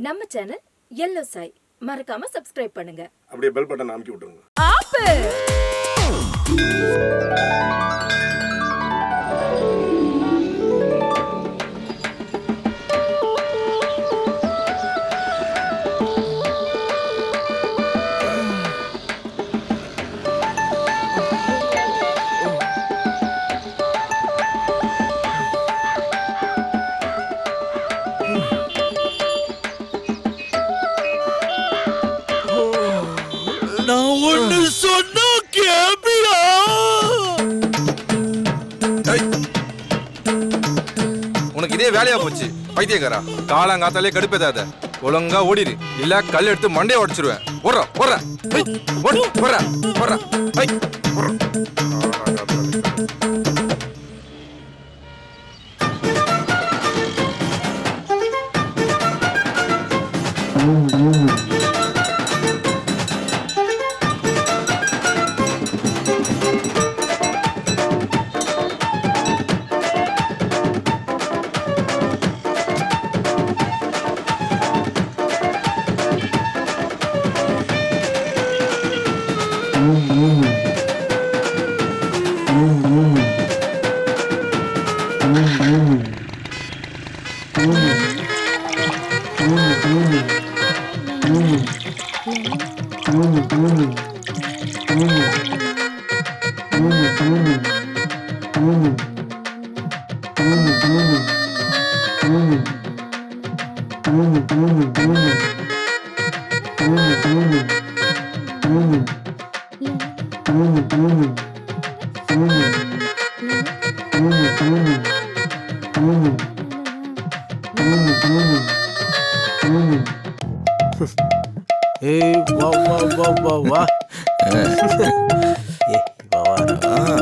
நம்ம channel yellowwide மறக்காம subscribe பண்ணுங்க. அப்படியே பெல் பட்டன் அமுக்கி விட்டுருங்க. ஆப்பு நான் ஒண்ணு சொன்னா கேப்பியா? உனக்கு இதே வேலையா போச்சு பைத்தியக்காரா. காலங்காத்தாலே கடுப்பேதாத, ஒழுங்கா ஓடிடு, இல்ல கல் எடுத்து மண்டையை உடச்சிருவேன்.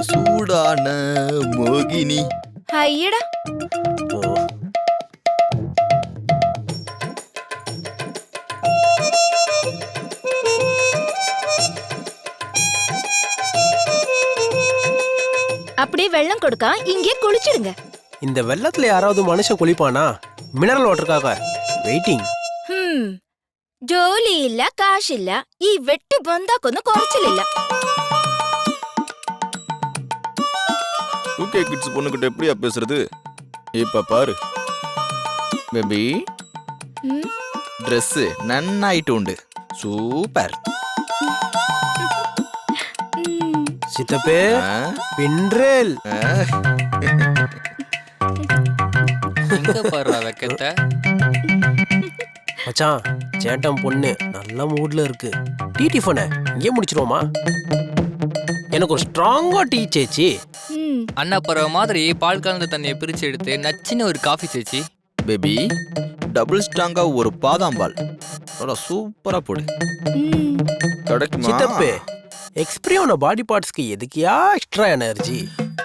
சூடான மோகினி. ஐயடா, அப்படியே வெள்ளம் கொடுக்கா இங்கே குளிச்சிடுங்க. இந்த வெள்ளத்துல யாராவது மனுஷன் குளிப்பானா? Mineral வாட்டருக்காக waiting. ஜோலி இல்ல, காசு இல்ல, ಈ வெட்டி ಬಂದಾಕೊಂದು ಕೊರಚಲಿಲ್ಲ. ஓகே கிட்ஸ் பொண்ணுகிட்ட எப்படியா பேசுறது? இப்ப பாரு பேபி, ட்ரெஸ் நன்னாயிட்டு உண்டு, சூப்பர். சித்தப்பே பின்றேல் எங்க பாரு வெக்கத்தை. மச்சான், சேட்டம் பொண்ணு நல்ல மூட்ல இருக்கு. டீ டிஃபனை இங்கே முடிச்சிருவோமா? எனக்கு ஒரு ஸ்ட்ராங்கா டீ சேச்சி. அண்ணா பறவை மாதிரி பால் கலந்த தண்ணியை பிரிச்சு எடுத்து நச்சின்னு ஒரு காஃபி சேச்சி. பேபி, டபுள் ஸ்ட்ராங்கா ஒரு பாதாம் பால் சூப்பரா போடு. கிடைக்குமா? சித்தப்பே, எக்ஸ்பிரி ஆன பாடி பார்ட்ஸ்க்கு எதுக்கியா எக்ஸ்ட்ரா எனர்ஜி?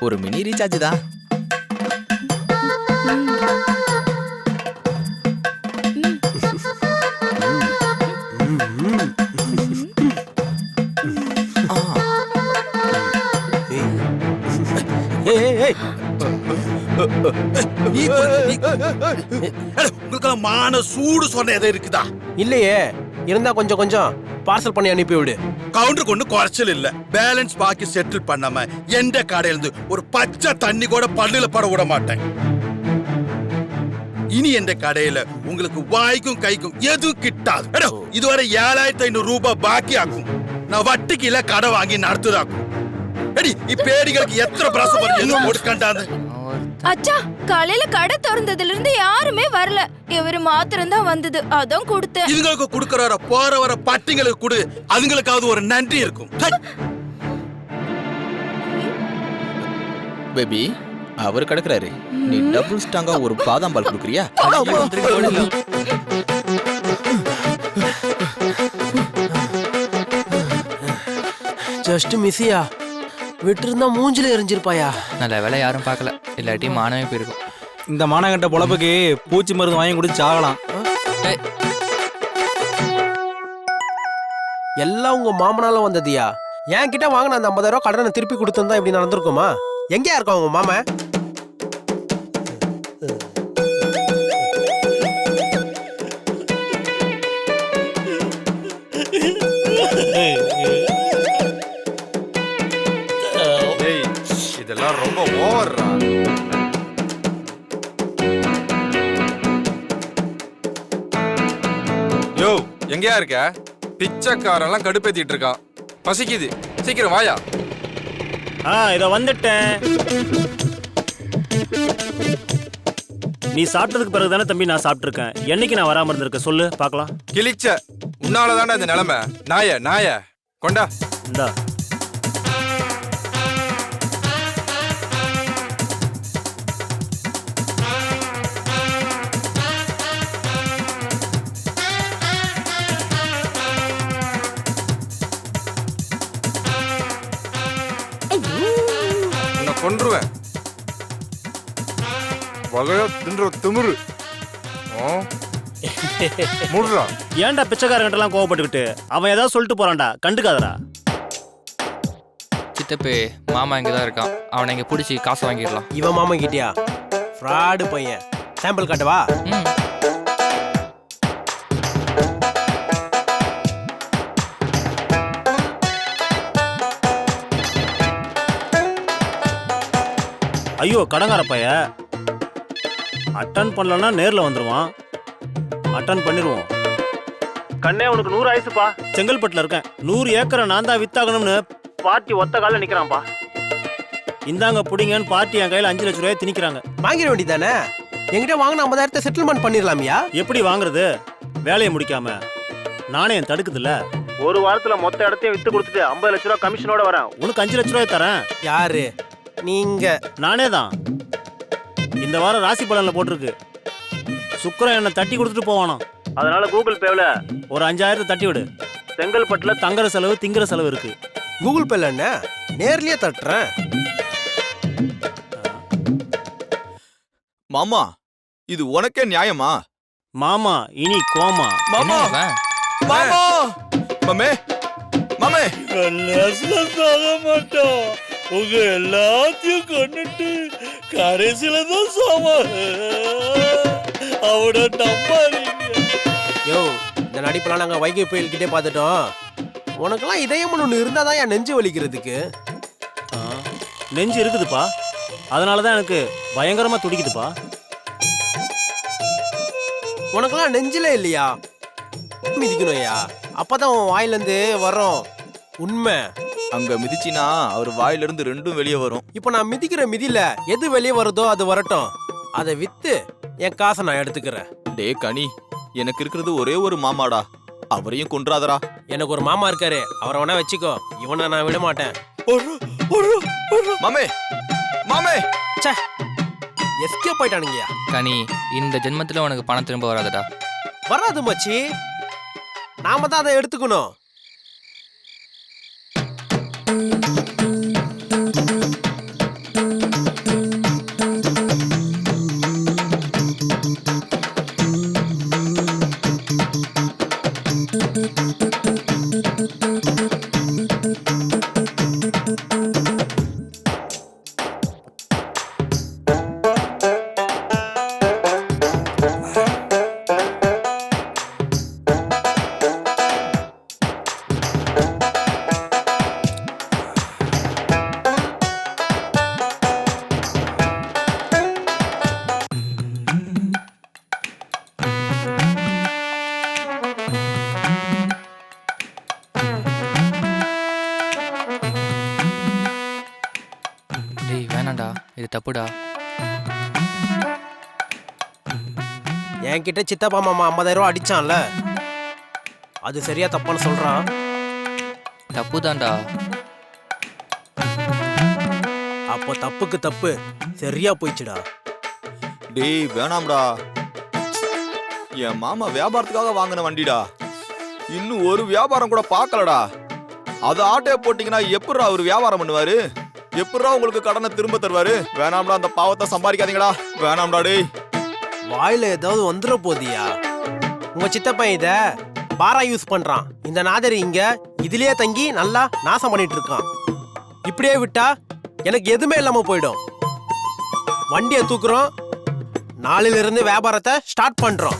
ஒரு மினி ரீசார்ஜ் தான். உங்களுக்கு மான சூடு சொன்ன எதை இருக்குதா? இல்லையே, இருந்தா கொஞ்சம் கொஞ்சம் பார்சல் பண்ணி அனுப்பி விடு. கவுண்டருக்கு ஒண்ணு குறைச்சல் இல்ல. பேலன்ஸ் பாக்கி செட்டில் பண்ணாம எந்த கடையில இருந்து ஒரு பச்சை தண்ணி கூட பல்லுல பட விட மாட்டேன். இனி எந்த கடையில உங்களுக்கு வாய்க்கும் கைக்கும் எதுவும் கிட்டாது. இதுவரை 7500 ரூபாய் பாக்கி ஆக்கும். நான் வட்டிக்கு இல்ல கடை வாங்கி நடத்துதாக்கும். இப்பேடிகளுக்கு எத்தனை பிரசவம் கொடுக்கண்டாது. அச்சா, காலையில கடை திறந்ததுல இருந்து யாருமே வரல. இவரு மாத்திரம் தான் வந்தது, அதான் கொடுத்தேன். இதுங்களுக்கு கொடுக்கற போற வர பட்டிங்களுக்கு கொடு, அதுங்களுக்காவது ஒரு நன்றி இருக்கும். பேபி, அவர் கிடக்குறாரு, நீ டபுள் ஸ்ட்ராங்கா ஒரு பாதாம் பால் கொடுக்குறியா? ஜஸ்ட் மிஸ்ஸியா, விட்டுருந்தா மூஞ்சில எரிஞ்சிருப்பாயா. நல்ல வேலை யாரும் பார்க்கல, இல்லாட்டி மானமே போயிருக்கும். இந்த மானகட்ட பொழப்புக்கு பூச்சி மருந்து வாங்கி கொடுத்து சாகலாம். எல்லாம் உங்க மாமனால வந்ததியா? என்கிட்ட வாங்கின அந்த 50,000 ரூபாய் கடனை திருப்பி கொடுத்திருந்தா இப்படி நடந்திருக்குமா? எங்கேயா இருக்கா உங்க மாமன்? யோ எங்கயா இருக்க? பிச்சைக்காரெல்லாம் கடுப்பேத்திட்டு இருக்கான். பசிக்குது, சீக்கிரம் வாயா. இத வந்துட்டேன். நீ சாப்பிட்டதுக்கு பிறகு தானே தம்பி நான் சாப்பிட்டுருக்கேன். என்னைக்கு நான் வராம இருந்திருக்க சொல்லு பார்க்கலாம். கிழிச்ச உன்னாலதான்டா இந்த நிலைமை. நாய கொண்டா. இந்தா. உன்னை கொன்றுவேன். வகையா தின்ற திமிரு. முடுறா. ஏன்டா பிச்சைக்காரங்கிட்டலாம் கோவப்பட்டுக்கிட்டு? அவன் ஏதாவது சொல்லிட்டு போறான்டா, கண்டுக்காதடா. சித்தப்பே மாமா இங்கதான் இருக்கான். அவனை இங்க பிடிச்சி காசு வாங்கிடலாம். இவன் மாமா கிட்டியா? ஃப்ராடு பையன். சாம்பிள் காட்டவா? ம். ஐயோ கடங்கார பைய. அட்டன் பண்ணலன்னா நேர்ல வந்துருவான். அட்டன் பண்ணிடுவோம். கண்ணே உனக்கு 100 ஆயிசுப்பா. செங்கல்பட்டுல இருக்கேன். 100 ஏக்கரை நான் தான் வித்தாகணும்னு பார்ட்டி ஒத்த கால நிக்கிறான்பா. இந்தாங்க புடிங்கன்னு பார்ட்டி என் கையில 5 லட்சம் ரூபாய் திணிக்கிறாங்க. வாங்கிட வேண்டியதானே? என்கிட்ட வாங்கின 50,000 செட்டில்மெண்ட் பண்ணிடலாமியா? எப்படி வாங்குறது? வேலையை முடிக்காம நாணயம் தடுக்குதுல்ல. ஒரு வாரத்துல மொத்த இடத்தையும் வித்து கொடுத்துட்டு 50 லட்சம் ரூபாய் கமிஷனோட வரேன். உனக்கு 5 லட்சம் ரூபாய் தரேன். யாரு நீங்க? நானே தான். இந்த வாரம் ராசி பலன்ல போட்டிருக்கு. சுக்கிரன் என்ன தட்டி கொடுத்துட்டு போவானா. அதனால கூகுள் பேல ஒரு 5000 தட்டி விடு. செங்கல்பட்டுல தங்குற செலவு திங்குற செலவு இருக்கு. கூகுள் பேல என்ன? நேர்லயே தட்டுறேன். மாமா இது உனக்கே நியாயமா? மாமா இனி கோமா. மாமா இவன்? மாமா மாமே மாமே மாட்டோம். உங்க எல்லாத்தையும் கொண்டுட்டு கடைசியில தான் சாமா. அவட நம்பாதீங்க. யோ இந்த நடிப்பெல்லாம் நாங்க வைகை புயல்கிட்டே பார்த்துட்டோம். உனக்கெல்லாம் இதயம் ஒன்று இருந்தாதான் என் நெஞ்சு வலிக்கிறதுக்கு. நெஞ்சு இருக்குதுப்பா. அதனாலதான் எனக்கு பயங்கரமா துடிக்குதுப்பா. உனக்கெல்லாம் நெஞ்சில இல்லையா? மிதிக்கணும்யா, அப்பதான் உன் வாயிலிருந்து வரும் உண்மை. அங்க மிதிச்சினா அவர் வாயில இருந்து ரெண்டும் வெளியே வரும். இப்ப நான் மிதிக்கிற மிதியில எது வெளியே வருதோ அது வரட்டும். அதை வித்து என் காசை நான் எடுத்துக்கிறேன். டே கனி, எனக்கு இருக்கிறது ஒரே ஒரு மாமாடா, அவரையும் கொன்றாதரா. எனக்கு ஒரு மாமா இருக்காரு, அவரை வேணா வச்சுக்கோ. இவனை நான் விட மாட்டேன். மாமே மாமே எஸ்கேப் ஆயிட்டானுங்கயா. கனி இந்த ஜென்மத்துல உனக்கு பணம் திரும்ப வராதுடா. வராது மச்சி, நாம தான் அதை எடுத்துக்கணும். இது தப்புடா. என்கிட்ட சித்தப்பா மாமா 50,000 ரூபா அடிச்சான்ல, அது சரியா தப்பான்னு சொல்றான். தப்புதான்டா. அப்போ தப்புக்கு தப்பு சரியா போயிடுச்சுடா. டேய் வேணாம்டா, என் மாமா வியாபாரத்துக்காக வாங்கின வண்டிடா. இன்னும் ஒரு வியாபாரம் கூட பார்க்கலடா. அது ஆட்டைய போட்டீங்கன்னா எப்படிடா அவரு வியாபாரம் பண்ணுவாரு? எப்படிடா உங்களுக்கு கடனை திரும்ப தருவாரு? வேணாம்டா, அந்த பாவத்தை சம்பாதிக்காதீங்கடா. வேணாம்டா டேய். வாயில ஏதாவது வந்துட போதியா? உங்க சித்தப்பா இத பாரா யூஸ் பண்றான். இந்த நாதரி இங்க இதுலயே தங்கி நல்லா நாசம் பண்ணிட்டு இருக்கான். இப்படியே விட்டா எனக்கு எதுவுமே இல்லாம போயிடும். வண்டியை தூக்குறோம், நாளையில இருந்து வியாபாரத்தை ஸ்டார்ட் பண்றோம்.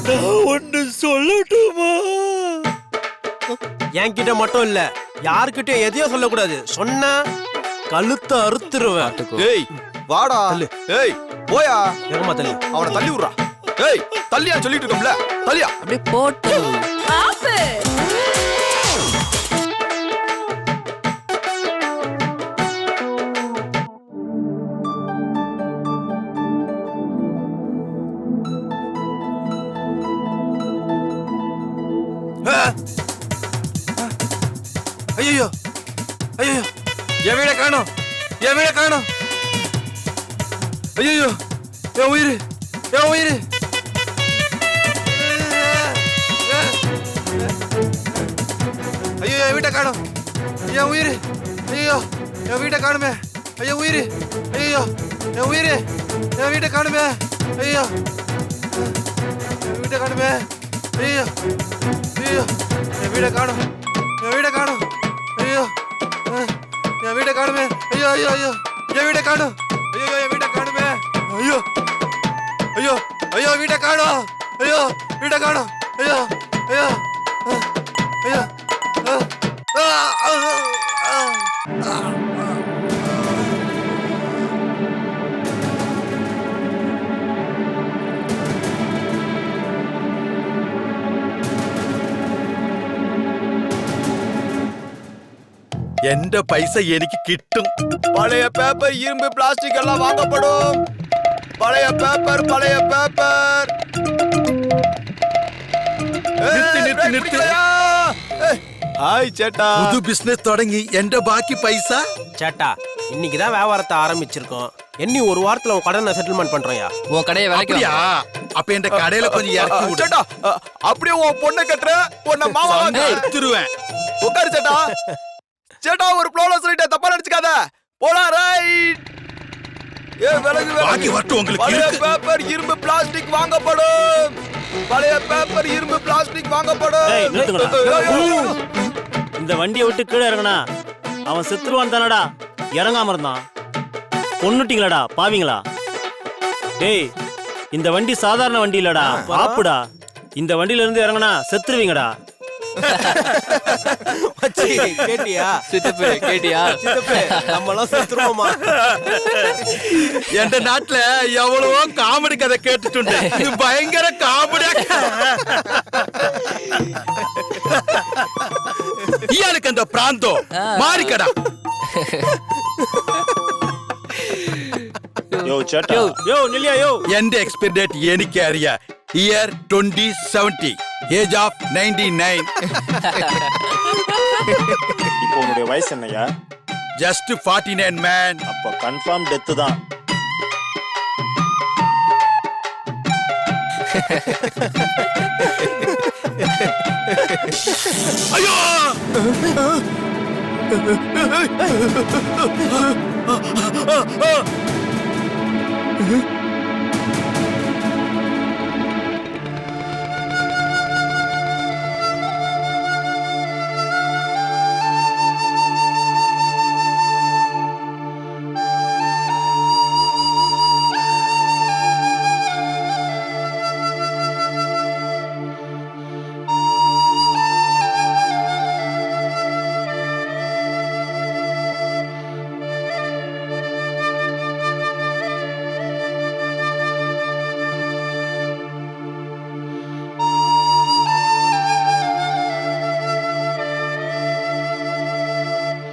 நான் ஒண்ணு சொல்லட்டுமா? என்கிட்ட மட்டும் இல்ல, யார்கிட்டயும் எதையும் சொல்லக்கூடாது. சொன்னா கழுத்தை அறுத்துருவேன். ஏய் வாடா. ஏய் போயா. வேகமா தள்ளு. அவனை தள்ளி விடுறா. ஏய் தள்ளியா சொல்லிட்டு இருக்கோம்ல, தள்ளியா. அப்படியே போட்டு ஆப்பு. ஐயோ ஐயோ, என் வீட காணோம், என் வீட காணோம். ஐயோ என் உயிர், என் உயிர். ஐயோ என் வீட்டை காணோம், என் உயிர். ஐயோ என் வீட்டை காணுமே. ஐயோ உயிர். ஐயோ என் உயிர், என் வீட்டை காணுமே. ஐயோ என் வீட்டை காணுமே. ஐயோ ஐயோ என் வீட்டை காணும், என் வீட்டை காணும். ஐயோ என் வீட்டை காணுமே. ஐயோ ஐயோ ஐயோ என் வீட்டை காணும். ஐயோ என் வீட்டை காணுமே. ஐயோ ஐயோ ஐயோ வீட்டை காணும். ஐயோ வீட்டை காணும். ஐயோ ஐயோ ஐயோ. എന്റെ പൈസ എനിക്ക് കിട്ടും. பழைய பேப்பர், இரும்பு, பிளாஸ்டிக் எல்லாம் வாங்கப்படும். பழைய பேப்பர், பழைய பேப்பர். நிறுத்து, நிறுத்து. ஹாய் சேட்டா. പുതു ബിസിനസ് തുടങ്ങി. എന്റെ ബാക്കി പൈസ சேட்டா, இன்னைக்குதான் வியாபாரத்தை ஆரம்பிச்சிருக்கோம். எண்ணி ஒரு வாரத்துல உன் கடனை செட்டில்மெண்ட் பண்றோம்யா. உன் கடையை விலைக்கு அப்படியா? அப்ப என் கடையில கொஞ்சம் இறக்கி விடு. சேட்டா அப்படியே உன் பொண்ணை கட்டுற, உன்னை மாமா எடுத்துருவேன். உட்காரு சேட்டா. சேட்டா ஒரு ப்ளோலஸ் ரைட்ட தப்பா நினைச்சுக்காத. போலாம் ரைட். ஏ விலகு பாக்கி வட்டு உங்களுக்கு பழைய இருக்கு. பேப்பர், இரும்பு, பிளாஸ்டிக் வாங்கப்படும். பழைய பேப்பர், இரும்பு, பிளாஸ்டிக் வாங்கப்படும். ஏய், நிறுத்துங்கடா. ஐயோ. இந்த வண்டியை விட்டு கீழே இறங்குனா அவன் செத்துருவான் தானடா. இறங்காம இருந்தான். கொன்னுட்டீங்களாடா பாவீங்களா? டேய், இந்த வண்டி சாதாரண வண்டி இல்லடா, ஆப்புடா. இந்த வண்டியில இருந்து இறங்குனா செத்துருவீங்கடா. மச்சி, கேட்டியா? சித்தப்பு கேட்டியா? சித்தப்பு, நம்மளாம் செத்துருவோமா? എന്റെ നാട്ടില് എവളവോ കാമഡി കഥ കേട്ടിട്ടുണ്ട്. ഇത് ഭയങ്കര കാമഡി. ഇയാൾക്ക് എന്താ പ്രാന്തോ? മാറിക്കട. யோ சேட்டா, யோ நில்லியா யோ. എന്റെ എക്സ്പയറി ഡേറ്റ് എനിക്ക് അറിയാം. Year 2070, age of 99. இப்போ உன்னுடைய வயசு என்னையா? Just 49 man. அப்போ கன்ஃபார்ம் டெத்து தான். ஐயோ!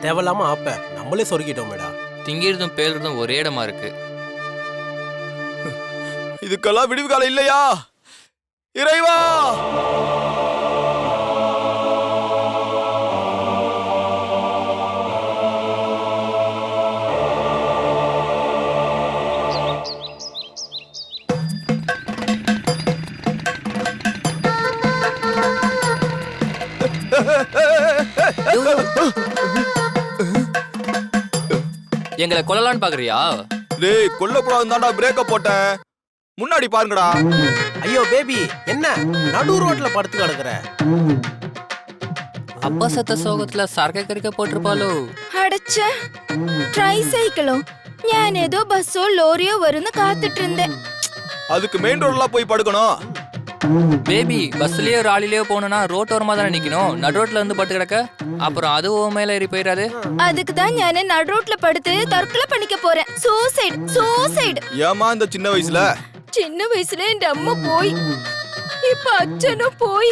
தேவையில்லாம ஆப்ப நம்மளே சொருக்கிட்டோமேடா. திங்கிறதும் பேசுறதும் ஒரே இடமா இருக்கு. இதுக்கெல்லாம் விடிவு காலம் இல்லையா? இறைவா! எங்களை கொல்லலான்னு பாக்குறியா? டேய் கொல்லக்கூடாதுன்னு தான்டா பிரேக்க போட்டேன். முன்னாடி பாருங்கடா. ஐயோ பேபி, என்ன நடு ரோட்ல படுத்து கிடக்குற? அப்பா சத்த சோகத்துல சரக்க கறிக்க போட்டிருப்பாளோ? അടച്ച ട്രൈ സൈക്കിളോ? ഞാൻ ഏതോ ബസ്സോ ലോറിയോ വരുന്ന കാത്തിട്ടിരുந்தே. அதுக்கு மெயின் ரோட்ல போய் படுக்கணும். பேபி பஸ்லயோ ராலிலயோ போகணும்னா ரோட்டோரமா தானே நிக்கணும். நடு ரோட்ல வந்து பட்டு கிடக்க அப்புறம் அது உன் மேல ஏறி போயிடாது. அதுக்கு தான் நான் நடு ரோட்ல படுத்து தற்கொலை பண்ணிக்க போறேன். சூசைட். ஏமா இந்த சின்ன வயசுல சின்ன வயசுல என் அம்மா போய் இப்ப அச்சனும் போய்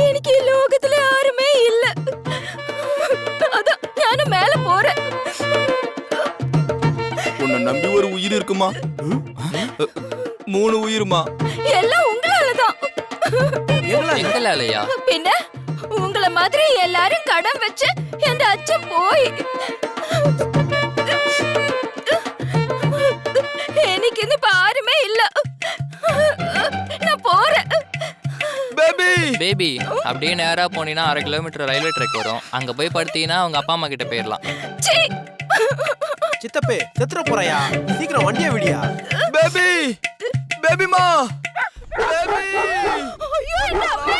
எனக்கு இந்த லோகத்துல யாருமே இல்ல. அதான் நானும் மேல போறேன். உன்னை நம்பி ஒரு உயிர் இருக்குமா? 3 உயிருமா? எல்லாம் உங்களாலதான். எங்களாலயா? பின்ன உங்கள மாதிரி எல்லாரும் கடன் வச்சு என் அச்சன் போய் எனக்கு இந்த பாருமே இல்ல. நான் போறேன். பேபி அப்படியே நேரா போனீங்கன்னா 1/2 கிலோமீட்டர் ரயில்வே ட்ராக் வரும். அங்க போய் படுத்தீங்கன்னா உங்க அப்பா அம்மா கிட்ட போயிடலாம். சித்தப்பே செத்துற போறையா? சீக்கிரம் வண்டியை விடியா. பேபிமா ஐயோ என்ன அப்பே?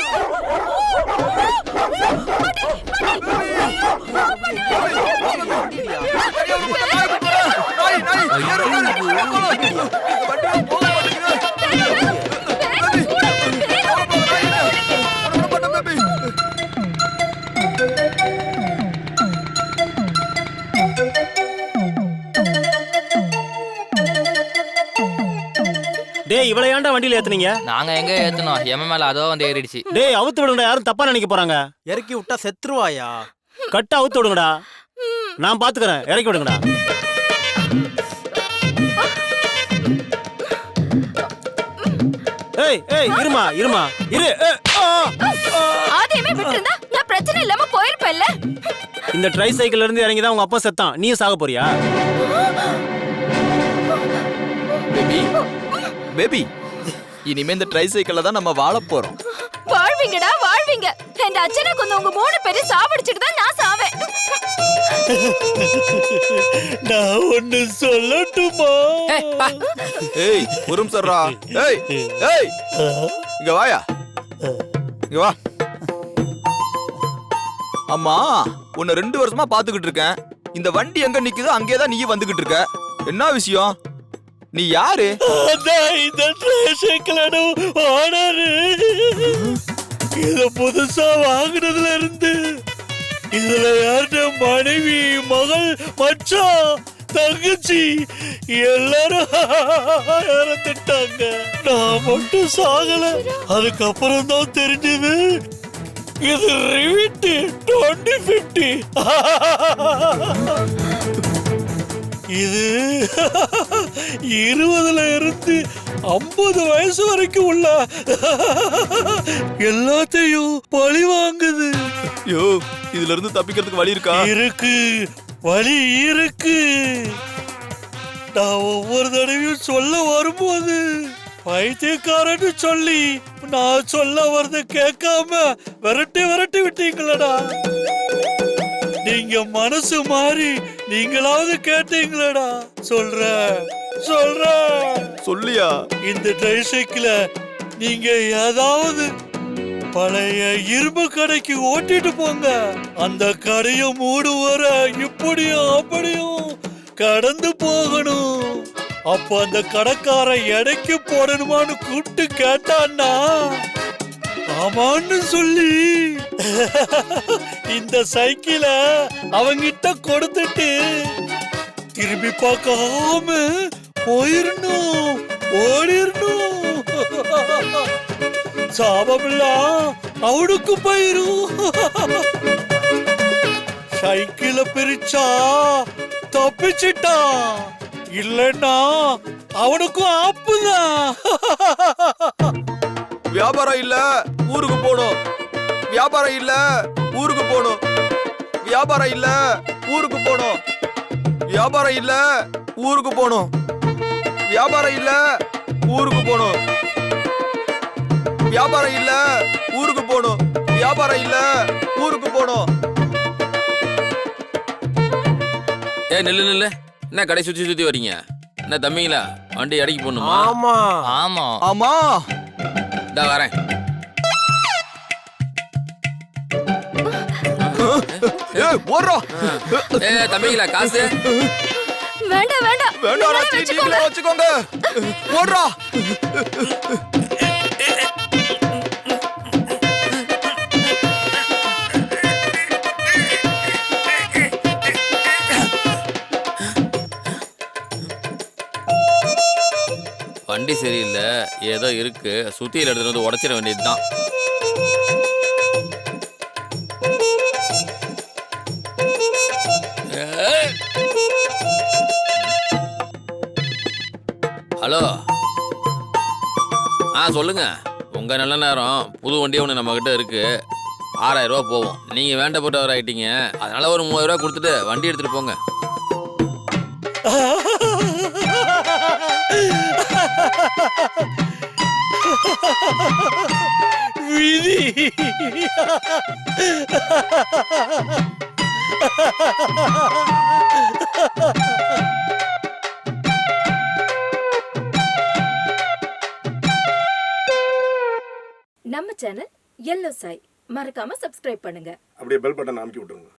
டேய் இவளை ஏன்டா வண்டியில ஏத்துனீங்க? நாங்க எங்க ஏத்தணும், எம்ம மேல அதோ வந்து ஏறிடுச்சு. டேய் அவுத்து விடுங்கடா, யாரும் தப்பா நினைக்க போறாங்க. இறக்கி விட்டா செத்துருவாயா? கட்ட அவுத்து விடுங்கடா, நான் பாத்துக்கிறேன். இறக்கி விடுங்கடா. ஏய் இருமா இரு. ஆதியமே விட்டுருந்தா நான் பிரச்சனை இல்லாம போயிருப்பேன்ல. இந்த ட்ரை சைக்கிள்ல இருந்து இறங்கி தான் உங்க அப்பா செத்தான். நீ சாக போறியா? பேபி இனிமே இந்த ட்ரை சைக்கிள்ல தான் நம்ம வாழ போறோம். வாழ்வீங்கடா வாழ்வீங்க. என் அச்சனை கொண்டு உங்க 3 பேரும் சாவடிச்சிட்டு தான் நான் சாவேன். நான் ஒன்னு சொல்லட்டுமா? ஏய் ஒரு நிமிஷம்டா. ஏய் இங்க வாயா, இங்க வா. அம்மா உன்னை 2 வருஷமா பாத்துக்கிட்டு இருக்கேன். இந்த வண்டி எங்க நிக்குதோ அங்கேதான் நீ வந்துகிட்டு இருக்க. என்ன விஷயம்? நீ யாரு? இந்த சைக்கிளோட ஓனரு. இத புதுசா வாங்குனதுல இருந்து இதுல யார்ட மனைவி, மகள், மச்சான், தங்கச்சி எல்லாரும் இறந்துட்டாங்க. நான் மட்டும் சாகல. அதுக்கப்புறம் தான் தெரிஞ்சது இது ரிவிட் 2050. இது 20ல இருந்து 50 வயசு வரைக்கும் உள்ள எல்லாத்தையும் பழி வாங்குது. யோ இதுல இருந்து தப்பிக்கிறதுக்கு வழி இருக்கா? இருக்கு, வழி இருக்கு. நான் ஒவ்வொரு தடவையும் சொல்ல வரும்போது பைத்தியக்காரன்னு சொல்லி நான் சொல்ல வரத கேட்காம விரட்டி விட்டீங்களடா. நீங்க மனசு மாறி நீங்களாவது கேட்டீங்களடா. சொல்லியா? இந்த ட்ரைசைக்கிள நீங்க ஏதாவது பழைய இரும்பு கடைக்கு ஓட்டிட்டு போங்க. அந்த கடையை மூடு வர இப்படியும் அப்படியும் கடந்து போகணும். அப்ப அந்த கடைக்கார எடைக்கு போடணுமான்னு கூப்பிட்டு கேட்டான்னா ஆமான்னு சொல்லி இந்த சைக்கிள அவங்கிட்ட கொடுத்துட்டு திரும்பி பார்க்காம போயிரணும், ஓடிரணும். சாபமெல்லாம் அவனுக்கு போயிரும். சைக்கிள பிரிச்சா தப்பிச்சிட்டான், இல்லன்னா அவனுக்கும் ஆப்புதான். வியாபாரம் இல்ல ஊருக்கு போணும், வியாபாரம் இல்ல ஊருக்கு போணும், வியாபாரம் இல்ல ஊருக்கு போணும், வியாபாரம் இல்ல ஊருக்கு போணும், வியாபாரம் இல்ல ஊருக்கு போணும், வியாபாரம் இல்ல ஊருக்கு போணும், வியாபாரம் இல்ல ஊருக்கு போணும். நில்லு என்ன கடை சுத்தி வரீங்க? என்ன தம்பிங்களா வண்டி அடைக்கி போடணுமா? ஆமா ஆமா ஆமா இதா வரேன். ஓடுறோம். தம்பிங்களா காசு வேண்டாம் வேண்டாம், நீங்களே வச்சுக்கோங்க. ஓடுறா வண்டி சரியில்லை, ஏதோ இருக்கு, சுத்தியில் எடுத்துட்டு வந்து உடச்சிட வேண்டியதுதான். ஹலோ, சொல்லுங்க. உங்க நல்ல நேரம் புது வண்டி ஒன்று நம்ம கிட்ட இருக்கு. 6000 ரூபா போவோம். நீங்க வேண்டப்பட்டவர் ஆயிட்டீங்க, அதனால ஒரு 3000 ரூபா கொடுத்துட்டு வண்டி எடுத்துட்டு போங்க. விதி. நம்ம சேனல் yellow side மறக்காம சப்ஸ்கிரைப் பண்ணுங்க. அப்படியே பெல் பட்டன் அமுக்கி விட்டுருங்க.